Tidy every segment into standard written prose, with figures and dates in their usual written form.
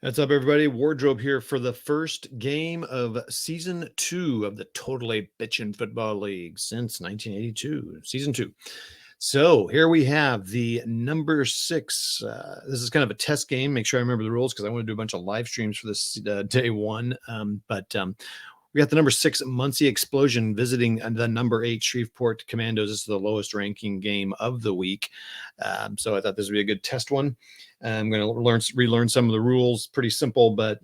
What's up, everybody? Wardrobe here for the first game of season 2 of the Totally Bitchin' Football League since 1982, season 2. So here we have the number 6. This is kind of a test game. Make sure I remember the rules because I want to do a bunch of live streams for this day 1. We got the number 6 Muncie Explosion visiting the number 8 Shreveport Commandos. This is the lowest ranking game of the week. So I thought this would be a good test one. I'm going to relearn some of the rules. Pretty simple, but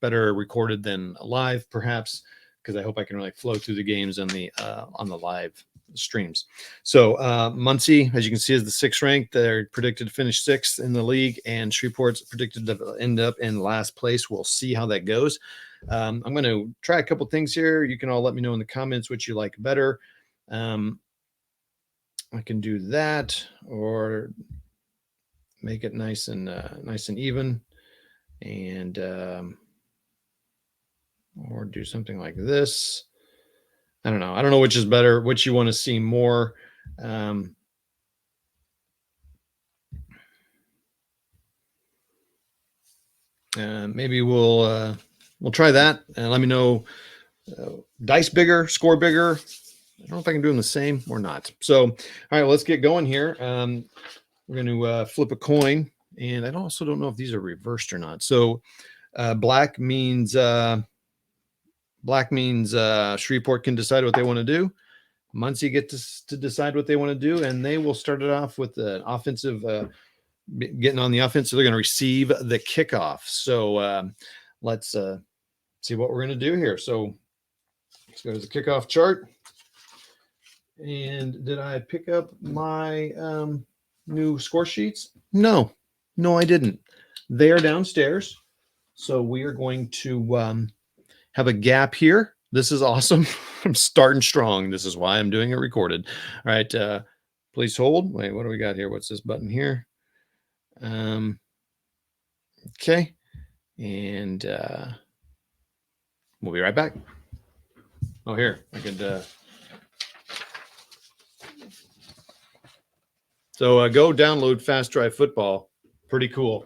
better recorded than live, perhaps, because I hope I can really flow through the games on the live streams. So Muncie, as you can see, is the 6th ranked. They're predicted to finish 6th in the league, and Shreveport's predicted to end up in last place. We'll see how that goes. I'm going to try a couple things here. You can all let me know in the comments which you like better. I can do that, or make it nice and even, and or do something like this. I don't know which is better, which you want to see more. Maybe we'll try that, and let me know. Dice bigger, score bigger. I don't know if I can do them the same or not. So, all right, let's get going here. We're going to flip a coin, and I also don't know if these are reversed or not. So, black means Shreveport can decide what they want to do. Muncie gets to decide what they want to do, and they will start it off with an offensive, getting on the offense. So they're going to receive the kickoff. So let's see what we're going to do here. So let's go to the kickoff chart. And did I pick up my new score sheets? No, I didn't. They are downstairs. So we are going to have a gap here. This is awesome. I'm starting strong. This is why I'm doing it recorded. All right. Please hold. Wait, what do we got here? What's this button here? Okay. And we'll be right back. Oh, here. I could... So go download Fast Drive Football. Pretty cool.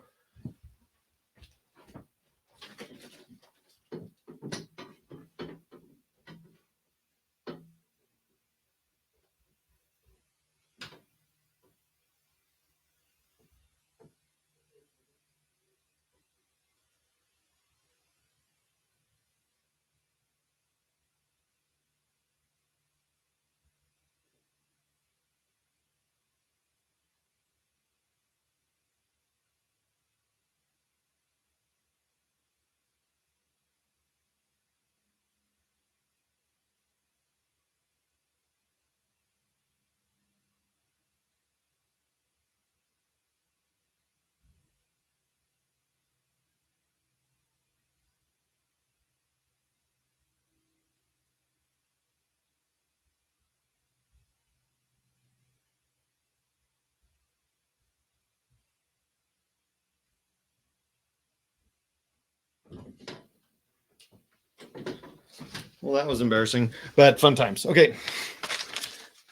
Well, that was embarrassing, but fun times. Okay.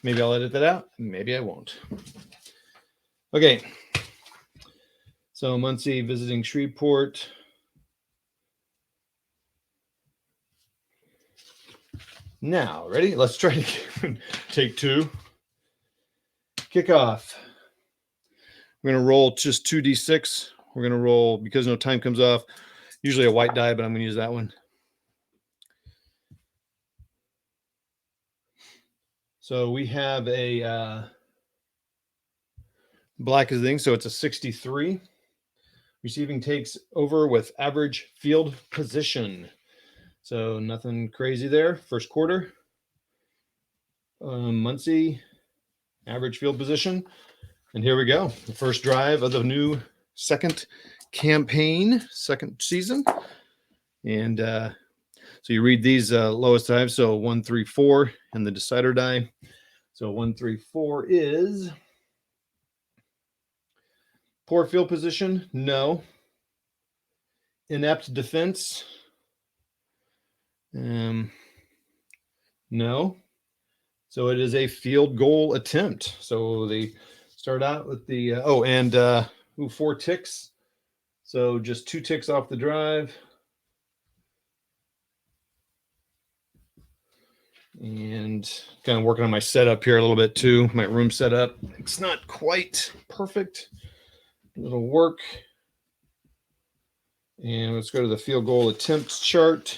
Maybe I'll edit that out. Maybe I won't. Okay. So Muncie visiting Shreveport. Now, ready? Let's try to take 2. Kickoff. We're going to roll just 2d6. We're going to roll, because no time comes off, usually a white die, but I'm going to use that one. So we have a black is the thing, so it's a 63. Receiving takes over with average field position. So nothing crazy there. First quarter. Muncie, average field position. And here we go. The first drive of the new second campaign, second season. And so you read these lowest dives. So 1, 3, 4, and the decider die. So 1, 3, 4 is poor field position. No. Inept defense. No. So it is a field goal attempt. So they start out with the 4 ticks. So just 2 ticks off the drive. And kind of working on my setup here a little bit too. My room setup. It's not quite perfect. It'll work. And let's go to the field goal attempts chart.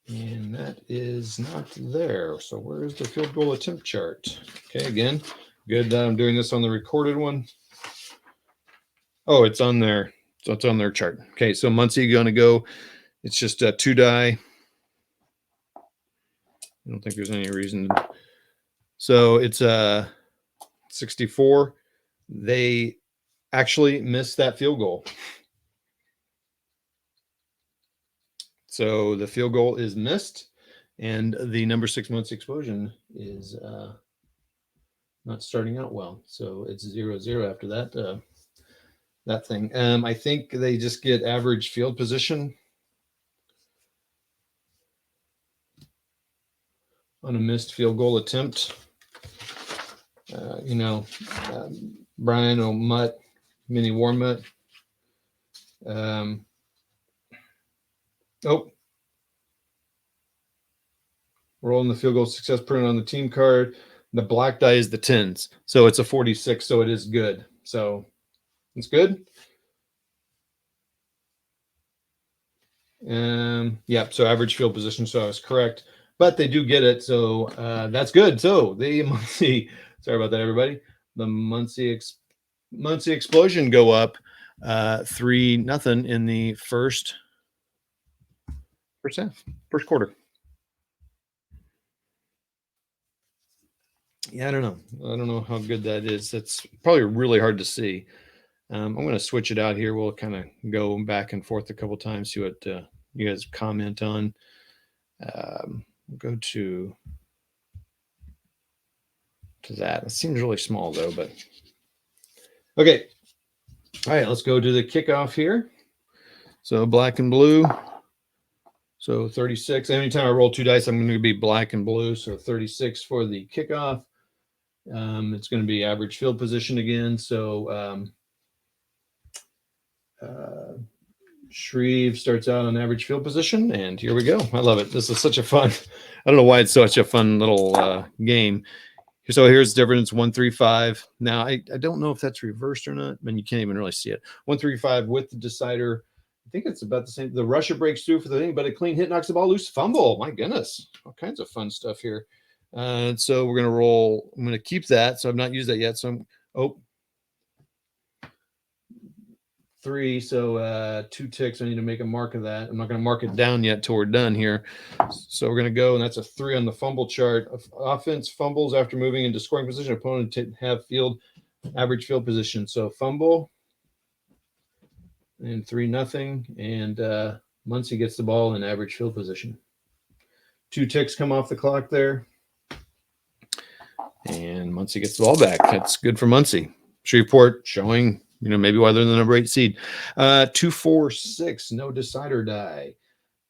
And that is not there. So where is the field goal attempt chart? Okay, again, good that I'm doing this on the recorded one. Oh, it's on there. So it's on their chart. Okay, so Muncie going to go. It's just a 2 die. I don't think there's any reason. So it's a 64. They actually missed that field goal. So the field goal is missed, and the number 6-Muncie explosion is not starting out well. So it's 0-0 after that that thing. I think they just get average field position on a missed field goal attempt. Brian O'Mutt, Mini Warmutt. Rolling the field goal success printed on the team card. The black die is the 10s. So it's a 46, so it is good. So it's good. Yeah, so average field position, so I was correct. But they do get it, so that's good. So the Muncie, sorry about that, everybody. The Muncie explosion go up 3-0 in the first half, first quarter. Yeah, I don't know how good that is. That's probably really hard to see. I'm going to switch it out here. We'll kind of go back and forth a couple times, see what you guys comment on. We'll go to that. It seems really small though, but okay. All right, let's go to the kickoff here. So black and blue. So 36. Anytime I roll 2 dice, I'm going to be black and blue. So 36 for the kickoff. It's going to be average field position again. So Shreve starts out on average field position, and here we go. I love it. This is such a fun. I don't know why it's such a fun little game. So here's the difference: 1-3-5. Now I don't know if that's reversed or not. I mean, you can't even really see it. 1-3-5 with the decider. I think it's about the same. The rusher breaks through for the thing, but a clean hit knocks the ball loose. Fumble. My goodness, all kinds of fun stuff here. So we're gonna roll. I'm gonna keep that. So I've not used that yet. So I'm 3. So 2 ticks. I need to make a mark of that. I'm not going to mark it down yet till we're done here. So we're going to go, and that's a 3 on the fumble chart. Offense fumbles after moving into scoring position. Opponent to have average field position. So fumble and 3-0, and Muncie gets the ball in average field position. 2 ticks come off the clock there, and Muncie gets the ball back. That's good for Muncie. Shreveport showing, maybe why they're the number 8 seed. 2-4-6, no decider die.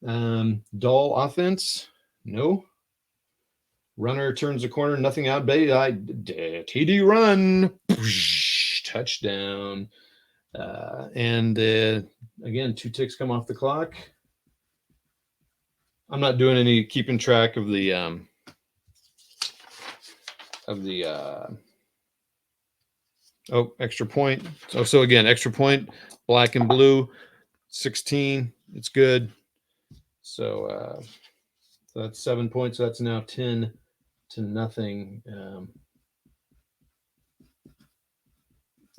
Dull offense, no. Runner turns the corner, nothing out. TD run, touchdown. And again, 2 ticks come off the clock. I'm not doing any keeping track of the extra point. So again, extra point, black and blue, 16. It's good. So that's 7 points. So that's now 10-0.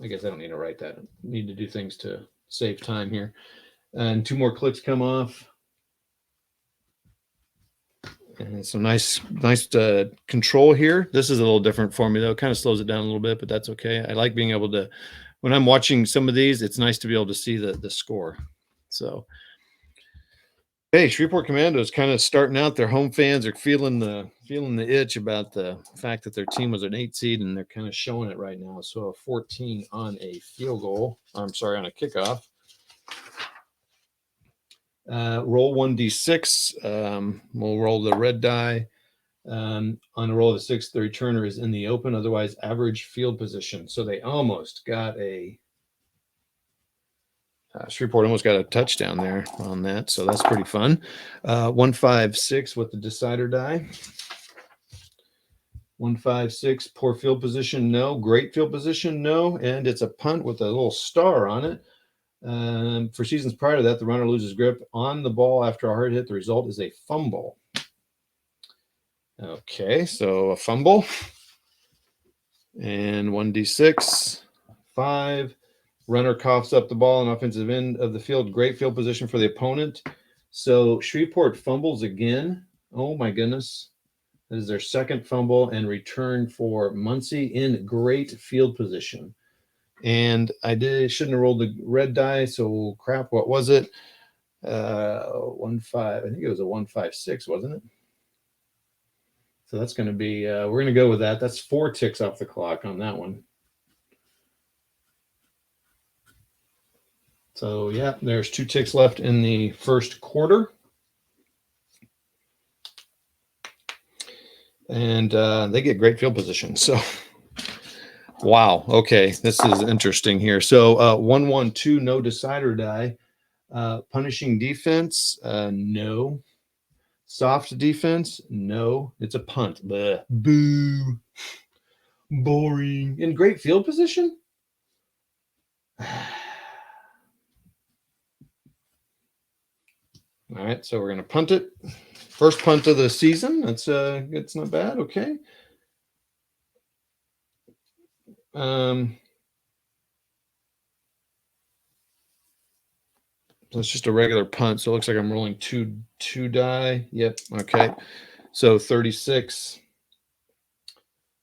I guess I don't need to write that. I need to do things to save time here. And 2 more clicks come off. And some nice control here. This is a little different for me, though. It kind of slows it down a little bit, but that's okay. I like being able to, when I'm watching some of these, it's nice to be able to see the score. So, hey, Shreveport Commandos kind of starting out. Their home fans are feeling the itch about the fact that their team was an 8 seed, and they're kind of showing it right now. So a 14 on a field goal. I'm sorry, on a kickoff. Roll 1d6. We'll roll the red die. On a roll of a 6, the returner is in the open, otherwise average field position. So they almost got a Shreveport almost got a touchdown there on that, so that's pretty fun. 156 with the decider die. 156, poor field position, no. Great field position, no. And it's a punt with a little star on it. For seasons prior to that, the runner loses grip on the ball after a hard hit. The result is a fumble. Okay, so a fumble. And 1d6, 5. Runner coughs up the ball on offensive end of the field. Great field position for the opponent. So Shreveport fumbles again. Oh, my goodness. That is their second fumble and return for Muncie in great field position. And I shouldn't have rolled the red die, so crap, what was it? 1-5. I think it was a 156, wasn't it? So that's going to be, we're going to go with that. That's 4 ticks off the clock on that one. So, yeah, there's 2 ticks left in the first quarter. And they get great field position. So, wow. Okay, this is interesting here. So, 1-1-2, no decider die. Punishing defense, no. Soft defense, no. It's a punt. Bleh. Boo. Boring. In great field position? All right, so we're going to punt it. First punt of the season. That's it's not bad. Okay. So it's just a regular punt. So it looks like I'm rolling two die. Yep. Okay. So 36.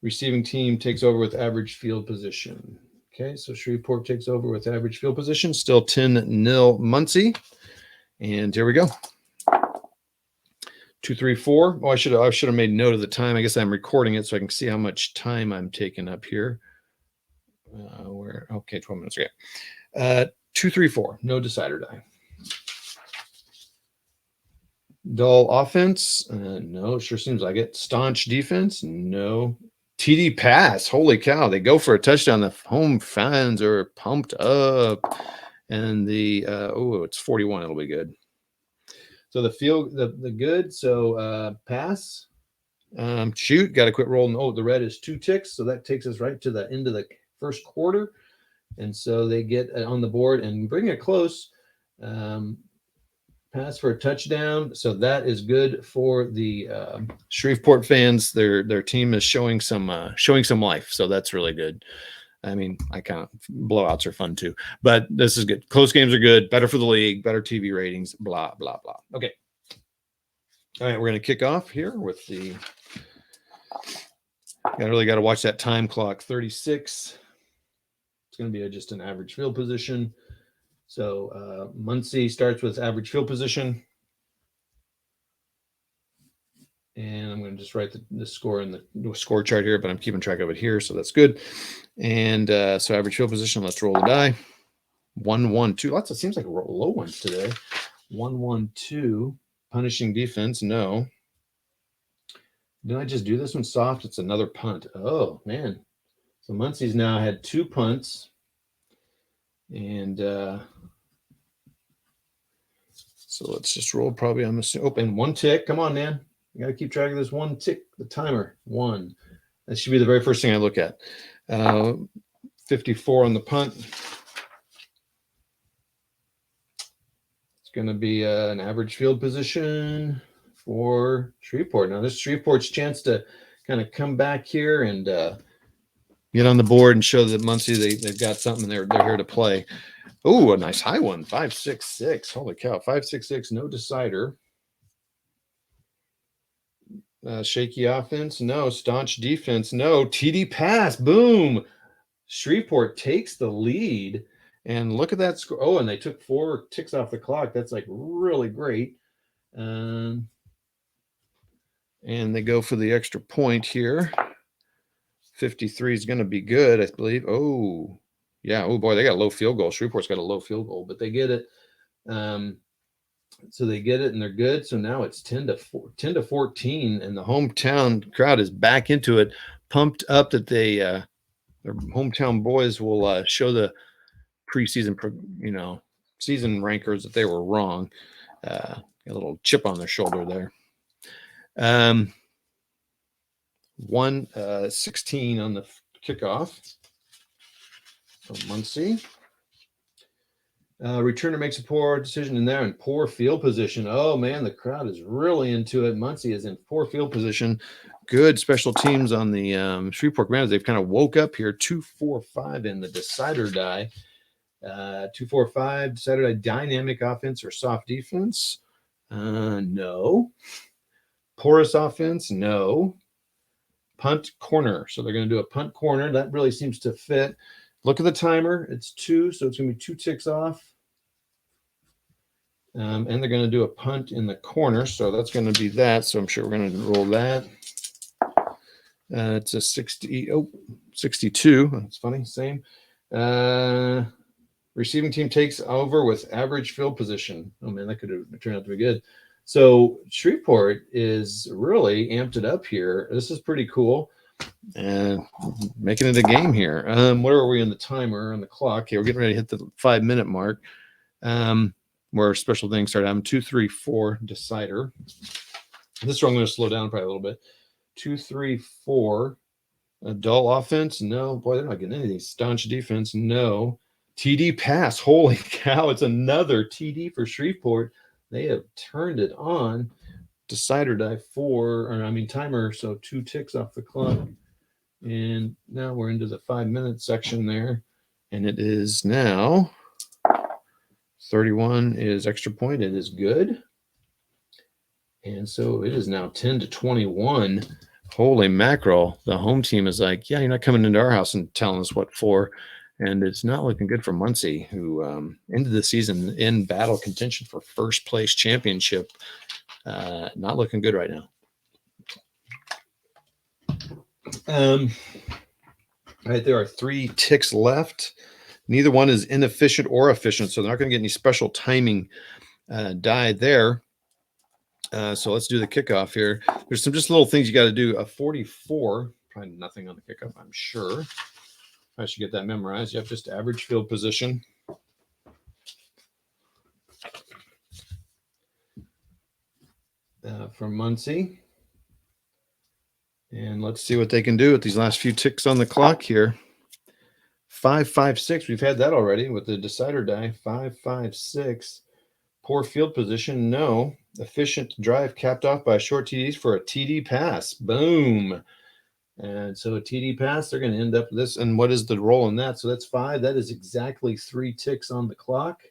Receiving team takes over with average field position. Okay. So Shreveport takes over with average field position. Still 10-0 Muncie. And here we go. 2, 3, 4. Oh, I should have made note of the time. I guess I'm recording it so I can see how much time I'm taking up here. Okay, 12 minutes. Okay. 2, 3, 4. No decider die. Dull offense. No, sure seems like it. Staunch defense. No. TD pass. Holy cow. They go for a touchdown. The home fans are pumped up. And it's 41. It'll be good. So the good. So pass. Shoot. Got to quit rolling. Oh, the red is 2 ticks. So that takes us right to the end of the first quarter. And so they get on the board and bring it close. Pass for a touchdown. So that is good for the Shreveport fans. Their team is showing some life. So that's really good. I mean, blowouts are fun too, but this is good. Close games are good. Better for the league. Better TV ratings. Blah blah blah. Okay. All right, we're going to kick off here with the. I really got to watch that time clock. 36. It's going to be just an average field position. So Muncie starts with average field position. And I'm going to just write the score in the score chart here, but I'm keeping track of it here, so that's good. And so average field position, let's roll the die. 1-1-2. It seems like low ones today. 1-1-2. Punishing defense, no. Did I just do this one soft? It's another punt. Oh, man. So Muncie's now had 2 punts. And so let's just roll probably. I'm assuming. Oh, and 1 tick. Come on, man. You got to keep track of this 1 tick, the timer. 1. That should be the very first thing I look at. 54 on the punt. It's going to be an average field position for Shreveport. Now, this is Shreveport's chance to kind of come back here and get on the board and show that Muncie they've got something. They're here to play. Oh, a nice high one. 5.66. Holy cow. 5.66. No decider. Shaky offense, no. Staunch defense, no. TD pass, boom. Shreveport takes the lead. And look at that score. Oh, and they took 4 ticks off the clock. That's like really great. And they go for the extra point here. 53 is going to be good, I believe. Oh, yeah. Oh, boy, they got a low field goal. Shreveport's got a low field goal, but they get it. So they get it and they're good. So now it's 10-14, and the hometown crowd is back into it, pumped up that their hometown boys will show the preseason, season rankers that they were wrong. A little chip on their shoulder there. 1-16 on the kickoff from Muncie. Returner makes a poor decision in there and poor field position. Oh, man, the crowd is really into it. Muncie is in poor field position. Good special teams on the Shreveport Commanders. They've kind of woke up here. 2-4-5 in the decider die. 2-4-5 decider die. Dynamic offense or soft defense? No. Porous offense? No. Punt corner. So they're going to do a punt corner. That really seems to fit. Look at the timer. It's 2, so it's going to be 2 ticks off. And they're going to do a punt in the corner, so that's going to be that. So I'm sure we're going to roll that. It's a 62. That's funny. Same. Receiving team takes over with average field position. Oh, man, that could have turned out to be good. So Shreveport is really amped it up here. This is pretty cool. And making it a game here. Where are we in the timer on the clock? Okay, we're getting ready to hit the 5-minute mark. Where special things start having 2-3-4 decider. This one I'm going to slow down probably a little bit. 2-3-4. A dull offense? No. Boy, they're not getting any of these. Staunch defense? No. TD pass. Holy cow. It's another TD for Shreveport. They have turned it on. Decider die 4, timer, so 2 ticks off the clock. And now we're into the 5-minute section there. And it is now 31 is extra point. It is good. And so it is now 10-21. Holy mackerel. The home team is like, yeah, you're not coming into our house and telling us what for. And it's not looking good for Muncie, who ended the season in battle contention for first place championship. Not looking good right now. All right, there are 3 ticks left. Neither one is inefficient or efficient, so they're not going to get any special timing die there. So let's do the kickoff here. There's some just little things you got to do. A 44, probably nothing on the kickoff, I'm sure. I should get that memorized. You have just average field position. From Muncie. And let's see what they can do with these last few ticks on the clock here. 5-5-6. We've had that already with the decider die. 5-5-6. Poor field position. No. Efficient drive capped off by short TDs for a TD pass. Boom. And so a TD pass, they're going to end up with this. And what is the roll in that? So that's 5. That is exactly 3 ticks on the clock.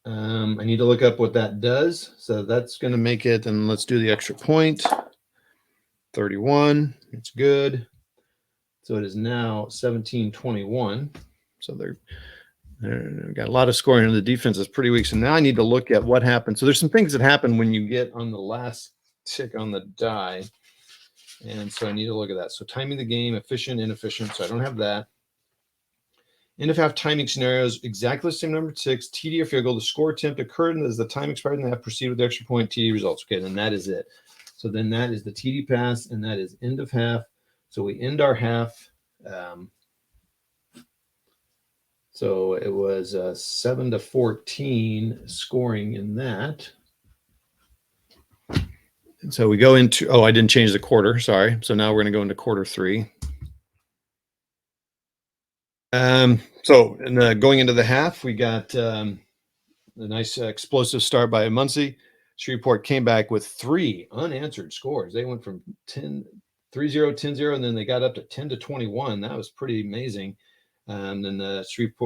I need to look up what that does. So that's going to make it, and let's do the extra point. 31. It's good. So it is now 17-21. So they're got a lot of scoring, and the defense is pretty weak. So now I need to look at what happened. So there's some things that happen when you get on the last tick on the die. And so I need to look at that. So timing the game, efficient, inefficient. So I don't have that. End of half timing scenarios, exactly the same number of ticks, TD or field goal. The score attempt occurred as the time expired and the half. Proceed with the extra point, TD results. Okay, then that is it. So then that is the TD pass, and that is end of half. So we end our half. So it was 7-14 scoring in that. And so we go into, I didn't change the quarter. Sorry. So now we're going to go into quarter 3. So going into the half, we got a nice explosive start by Muncie. Shreveport came back with 3 unanswered scores. They went from 3-0, 10-0, and then they got up to 10-21. That was pretty amazing. And then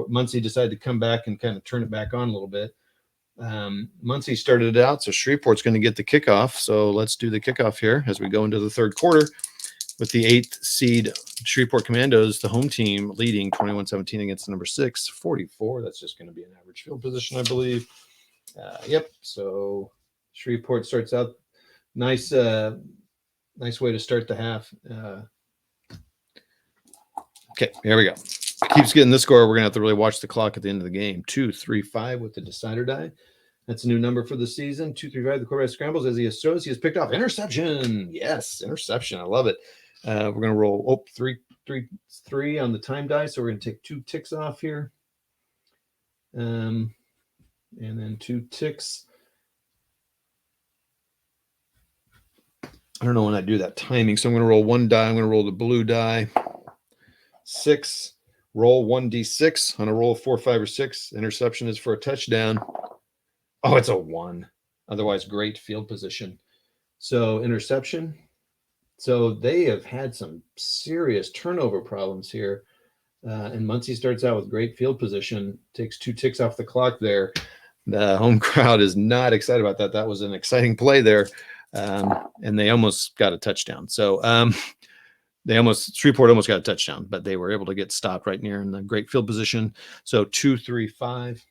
Muncie decided to come back and kind of turn it back on a little bit. Muncie started it out, so Shreveport's going to get the kickoff. So let's do the kickoff here as we go into the third quarter with the 8th seed Shreveport Commandos, the home team, leading 21-17 against the number 6, 44. That's just going to be an average field position, I believe. Yep. So Shreveport starts out nice way to start the half. Okay, here we go. Keeps getting this score. We're going to have to really watch the clock at the end of the game. 2-3-5 with the decider die. That's a new number for the season. 2-3-5. The quarterback scrambles as he is throws. He is picked off. Interception. Yes, interception. I love it. We're going to roll 3 on the time die. So we're going to take 2 ticks off here. And then 2 ticks. I don't know when I do that timing, so I'm going to roll 1 die. I'm going to roll the blue die. 6, roll 1d6 on a roll of 4, 5, or 6. Interception is for a touchdown. Oh, it's a 1. Otherwise, great field position. So interception. So they have had some serious turnover problems here. And Muncie starts out with great field position, takes 2 ticks off the clock there. The home crowd is not excited about that. That was an exciting play there. And they almost got a touchdown. So Shreveport almost got a touchdown, but they were able to get stopped right near in the great field position. So 2, 3, 5.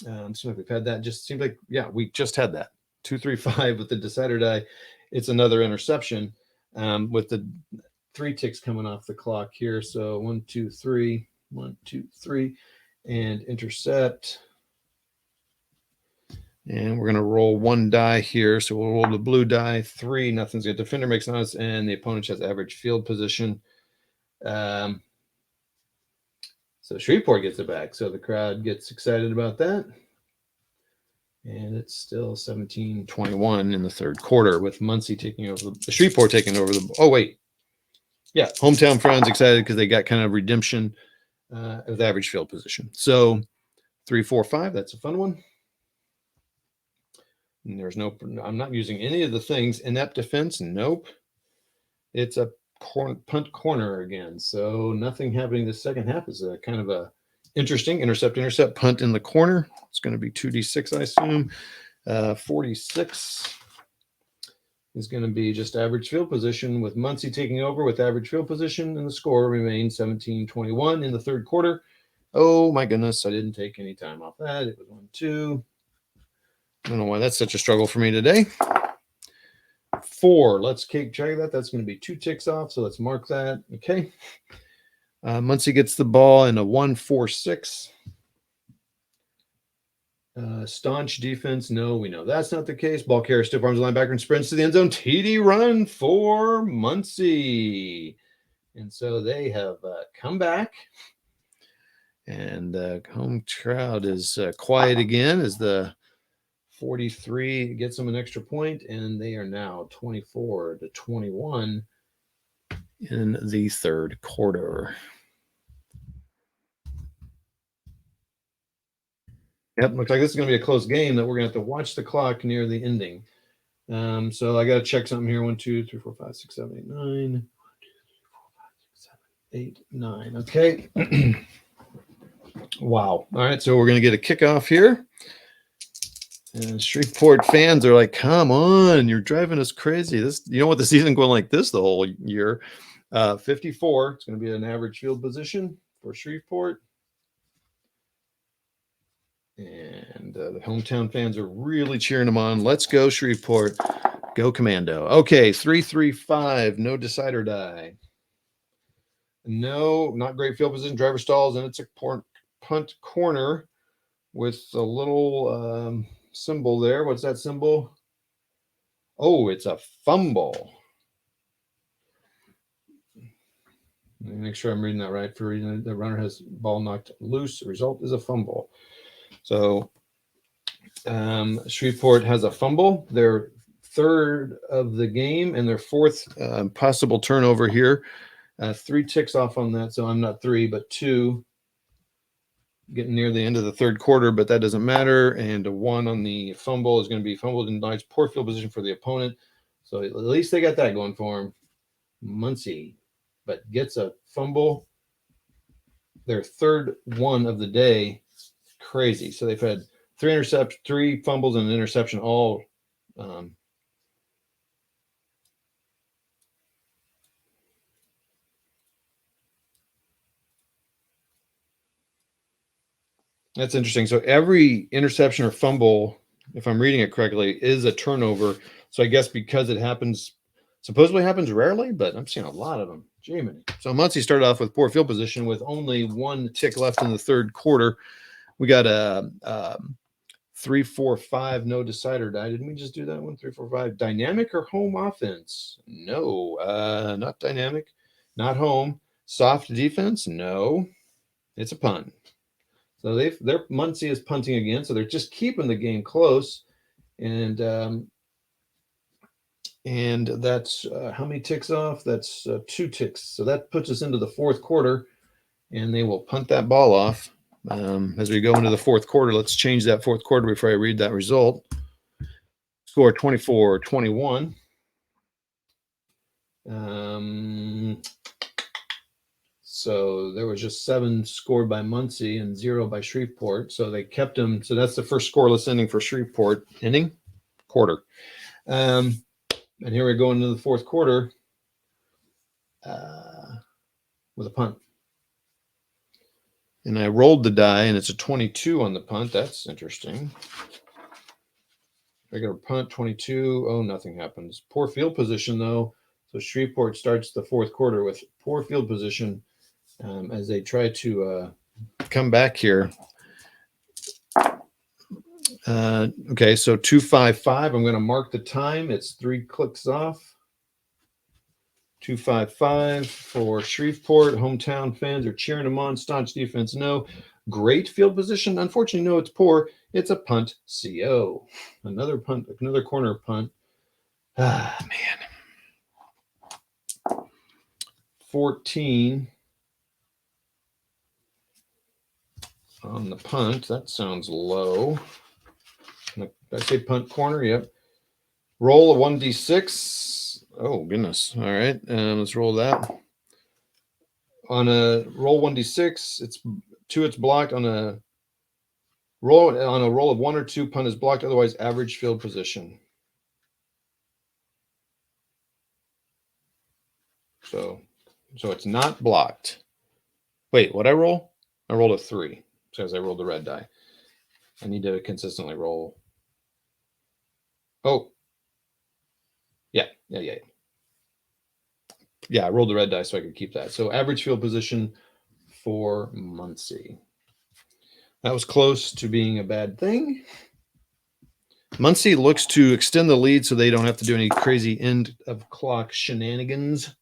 Seems like we've had that. Just seems like, yeah, we just had that. 2, 3, 5 with the decider die. It's another interception with the 3 ticks coming off the clock here. So 1, 2, 3, 1, 2, 3, and intercept. And we're going to roll 1 die here. So we'll roll the blue die. 3, nothing's good. Defender makes noise, and the opponent has average field position. So Shreveport gets it back. So the crowd gets excited about that. And it's still 17-21 in the third quarter with Muncie taking over the Shreveport taking over the. Oh, wait. Yeah, hometown friends excited because they got kind of redemption of the average field position. So 3, 4, 5. That's a fun one. And there's no, I'm not using any of the things. Inept defense, nope. It's a punt corner again. So nothing happening the second half is a kind of a interesting intercept, punt in the corner. It's going to be 2d6, I assume. 46 is going to be just average field position with Muncie taking over with average field position, and the score remains 17-21 in the third quarter. Oh my goodness, I didn't take any time off that. It was 1, 2. I don't know why that's such a struggle for me today. 4, let's keep track of that. That's going to be 2 ticks off, so let's mark that. Okay. Muncie gets the ball in a 1-4-6. Staunch defense. No, we know that's not the case. Ball carrier, stiff arms linebacker, and sprints to the end zone. TD run for Muncie. And so they have come back. And the home crowd is quiet again as the 43 gets them an extra point, and they are now 24-21 in the third quarter. Yep, looks like this is going to be a close game that we're going to have to watch the clock near the ending. So I got to check something here. 1, 2, 3, 4, 5, 6, 7, 8, 9. 1, 2, 3, 4, 5, 6, 7, 8, 9. Okay. Wow. All right, so we're going to get a kickoff here. And Shreveport fans are like, come on, you're driving us crazy. This, you don't want the season going like this the whole year. 54, it's going to be an average field position for Shreveport. And the hometown fans are really cheering them on. Let's go, Shreveport. Go Commando. Okay, 3, 3, 5, no decider die. No, not great field position. Driver stalls, and it's a punt corner with a little symbol there. What's that symbol? Oh, it's a fumble. Let me make sure I'm reading that right. For reading the runner has ball knocked loose. The result is a fumble. So Shreveport has a fumble. Their third of the game and their fourth possible turnover here. 3 ticks off on that. So I'm not 3, but 2. Getting near the end of the third quarter, but that doesn't matter. And a 1 on the fumble is going to be fumbled in nice poor field position for the opponent. So at least they got that going for them. Muncie, but gets a fumble. Their third one of the day. Crazy. So they've had 3 fumbles and an interception all. That's interesting. So every interception or fumble, if I'm reading it correctly, is a turnover. So I guess because it supposedly happens rarely, but I'm seeing a lot of them. Jiminy. So Muncie started off with poor field position with only 1 tick left in the third quarter. We got a 3, 4, 5, no decider die. Didn't we just do that one? 3, 4, 5. Dynamic or home offense? No, not dynamic, not home. Soft defense? No, it's a punt. So their Muncie is punting again, so they're just keeping the game close, and that's how many ticks off? That's 2 ticks. So that puts us into the fourth quarter, and they will punt that ball off. As we go into the fourth quarter, let's change that fourth quarter before I read that result. Score 24-21. So there was just 7 scored by Muncie and 0 by Shreveport. So they kept them. So that's the first scoreless inning for Shreveport. Quarter. And here we go into the fourth quarter with a punt. And I rolled the die, and it's a 22 on the punt. That's interesting. Regular punt, 22. Oh, nothing happens. Poor field position, though. So Shreveport starts the fourth quarter with poor field position as they try to come back here. Okay, so 2:55. I'm going to mark the time. It's 3 clicks off. 2:55 for Shreveport. Hometown fans are cheering them on. Staunch defense, no. Great field position. Unfortunately, no, it's poor. It's a punt. CO. Another punt, another corner punt. Ah, man. 14 on the punt. That sounds low. Did I say punt corner? Yep. Roll a 1d6. Oh, goodness. All right. Let's roll that. On a roll 1d6, it's 2, it's blocked. On a roll of 1 or 2, punt is blocked. Otherwise, average field position. So it's not blocked. Wait, what I roll? I rolled a 3 because I rolled the red die. I need to consistently roll. Oh, yeah. Yeah, I rolled the red die so I could keep that. So average field position for Muncie. That was close to being a bad thing. Muncie looks to extend the lead so they don't have to do any crazy end of clock shenanigans.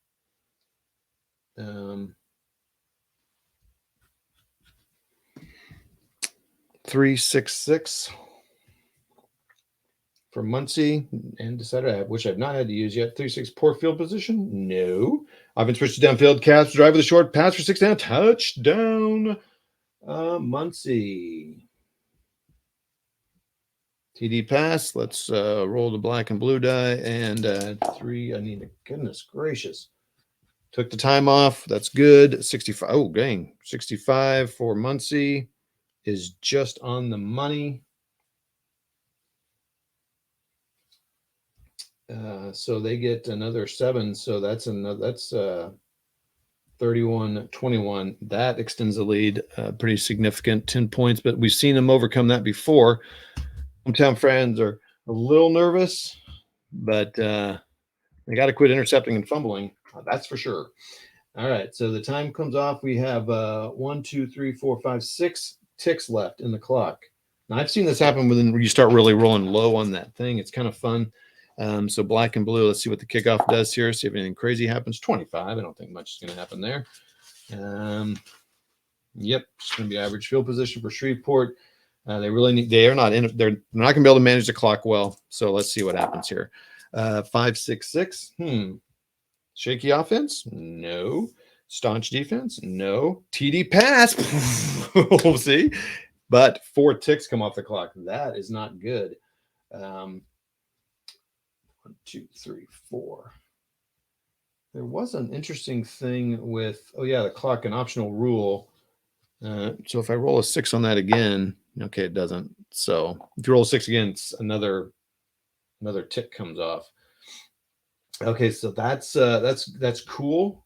3-6-6 for Muncie, and decided, which I've not had to use yet. 3-6, poor field position. No. Offense pushes downfield. Caps drive with a short pass for 6 down. Touchdown, Muncie. TD pass. Let's roll the black and blue die. And 3. I need to, goodness gracious. Took the time off. That's good. 65. Oh, dang. 65 for Muncie is just on the money. So they get another 7. So that's 31-21. That extends the lead pretty significant, 10 points. But we've seen them overcome that before. Hometown fans are a little nervous, but they got to quit intercepting and fumbling. That's for sure. All right. So the time comes off. We have 1, 2, 3, 4, 5, 6 ticks left in the clock. Now I've seen this happen when you start really rolling low on that thing. It's kind of fun. So black and blue. Let's see what the kickoff does here. See if anything crazy happens. 25. I don't think much is going to happen there. Yep, it's going to be average field position for Shreveport. They really need. They're not going to be able to manage the clock well. So let's see what happens here. 5-6-6. Shaky offense? No. Staunch defense? No. TD pass? We'll see. But 4 ticks come off the clock. That is not good. 1, 2, 3, 4. There was an interesting thing with, the clock, an optional rule. So if I roll a 6 on that again, okay, it doesn't. So if you roll a 6 again, it's another tick comes off. Okay, so that's cool.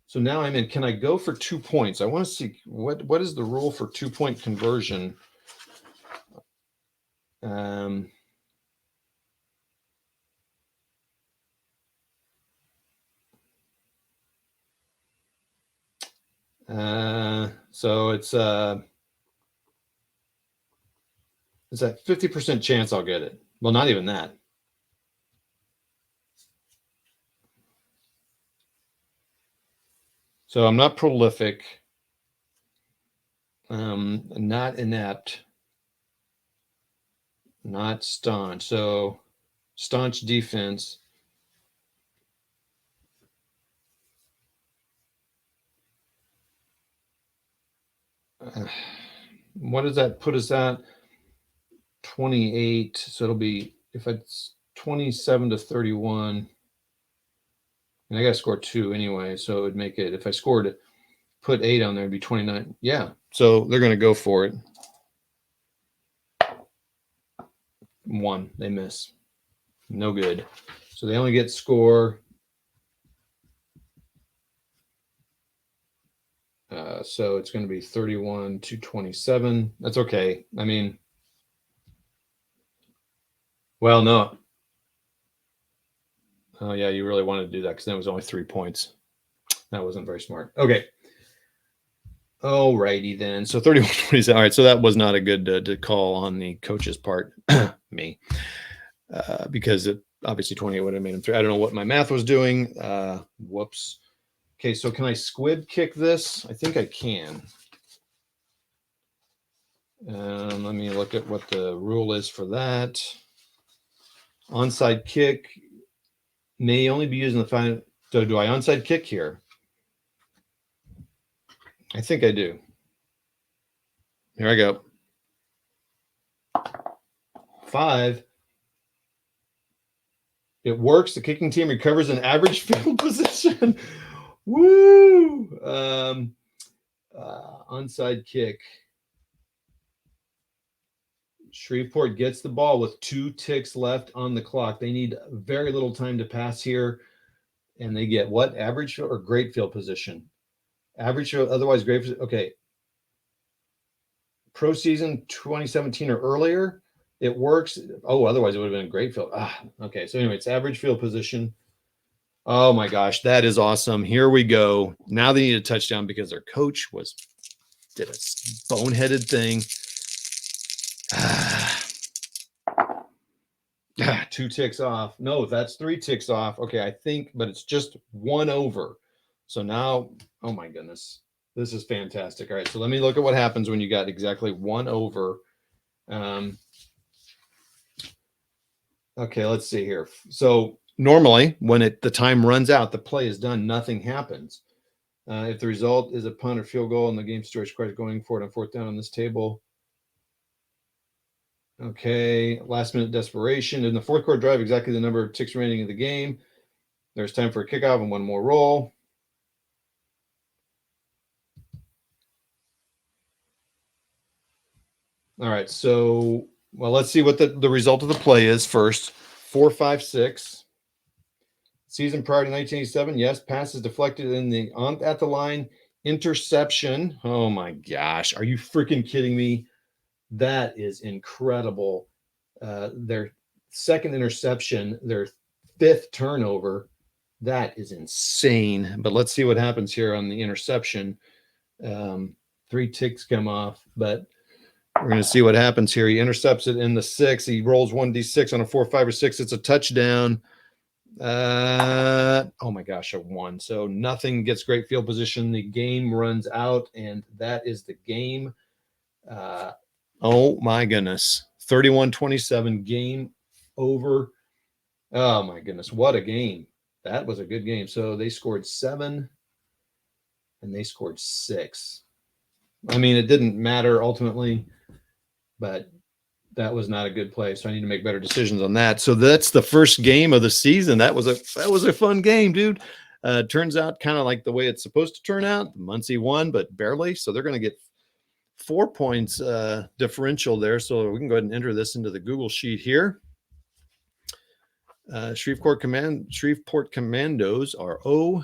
So now I'm in. Can I go for 2 points? I want to see what is the rule for 2-point conversion. So it's a 50% chance I'll get it. Well, not even that. So I'm not prolific. Not inept, not staunch. So staunch defense. What does that put us at? 28. So it'll be, if it's 27 to 31, and I got to score 2 anyway. So it would make it, if I scored, put 8 on there, it'd be 29. Yeah. So they're going to go for it. 1. They miss. No good. So they only get score. So it's going to be 31 to 27. That's okay. I mean, well, no. Oh, yeah, you really wanted to do that because that was only 3 points. That wasn't very smart. Okay. All righty then. So 31-27. All right. So that was not a good to call on the coach's part, me, because it obviously 28 would have made him 3. I don't know what my math was doing. Whoops. Okay. So can I squib kick this? I think I can. Let me look at what the rule is for that. Onside kick may only be used in the final. So do I onside kick here? I think I do. Here I go. 5. It works. The kicking team recovers an average field position. Woo! Onside kick. Shreveport gets the ball with 2 ticks left on the clock. They need very little time to pass here. And they get what? Average field or great field position? Average field, otherwise great. Okay. Pro season 2017 or earlier, it works. Oh, otherwise it would have been a great field. Okay. So anyway, it's average field position. Oh my gosh, that is awesome. Here we go. Now they need a touchdown because their coach did a boneheaded thing. 2 ticks off. No, that's 3 ticks off. Okay, I think, but it's just 1 over. So now, oh my goodness, this is fantastic. All right, so let me look at what happens when you got exactly 1 over. Okay, let's see here. So normally, when the time runs out, the play is done, nothing happens. If the result is a punt or field goal and the game story is going for it on 4th down on this table. Okay, last minute desperation. In the 4th quarter drive, exactly the number of ticks remaining in the game. There's time for a kickoff and 1 more roll. All right, so, well, let's see what the result of the play is first. 4, 5, 6. Season prior to 1987, yes, passes deflected at the line. Interception. Oh my gosh, are you freaking kidding me? That is incredible. Their 2nd interception, their 5th turnover. That is insane. But let's see what happens here on the interception. 3 ticks come off, but we're going to see what happens here. He intercepts it in the 6. He rolls 1d6 on a 4, 5, or 6. It's a touchdown. Oh my gosh, a 1. So nothing gets great field position. The game runs out, and that is the game. Oh my goodness. 31-27, game over. Oh my goodness, what a game. That was a good game. So they scored 7 and they scored 6. I mean, it didn't matter ultimately, but that was not a good play. So I need to make better decisions on that. So that's the first game of the season. That was a fun game, dude. Turns out kind of like the way it's supposed to turn out. Muncie won, but barely. So they're going to get 4 points differential there. So we can go ahead and enter this into the Google sheet here. Shreveport Commandos are 0-1.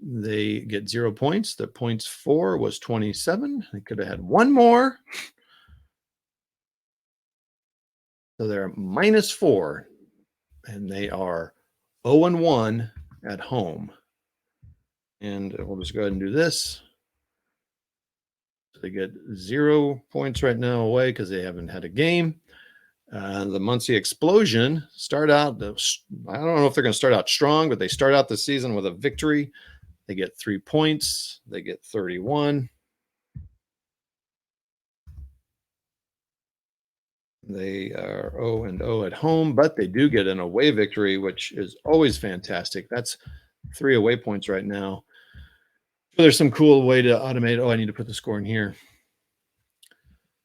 They get 0 points. The points for was 27. They could have had 1 more. So they're -4, and they are 0-1 at home. And we'll just go ahead and do this. So they get 0 points right now away because they haven't had a game. The Muncie Explosion start out, I don't know if they're going to start out strong, but they start out the season with a victory. They get 3 points. They get 31. They are 0-0 at home, but they do get an away victory, which is always fantastic. That's 3 away points right now. So there's some cool way to automate. Oh, I need to put the score in here.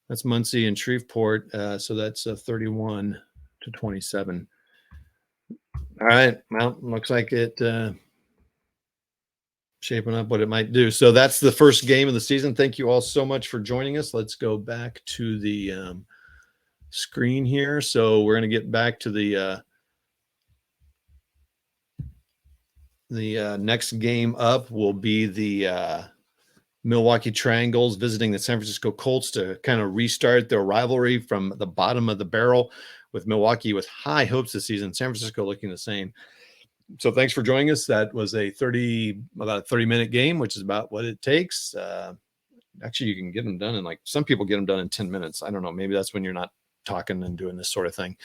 That's Muncie and Shreveport. So that's 31-27. All right. Well, looks like it shaping up what it might do. So that's the first game of the season. Thank you all so much for joining us. Let's go back to the screen here. So we're going to get back to the next game up will be the Milwaukee Triangles visiting the San Francisco Colts to kind of restart their rivalry from the bottom of the barrel, with Milwaukee with high hopes this season, San Francisco looking the same. So thanks for joining us. That was about a 30-minute game, which is about what it takes. Actually, you can get them done in some people get them done in 10 minutes. I don't know. Maybe that's when you're not talking and doing this sort of thing.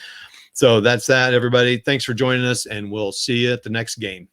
So that's that, everybody. Thanks for joining us, and we'll see you at the next game.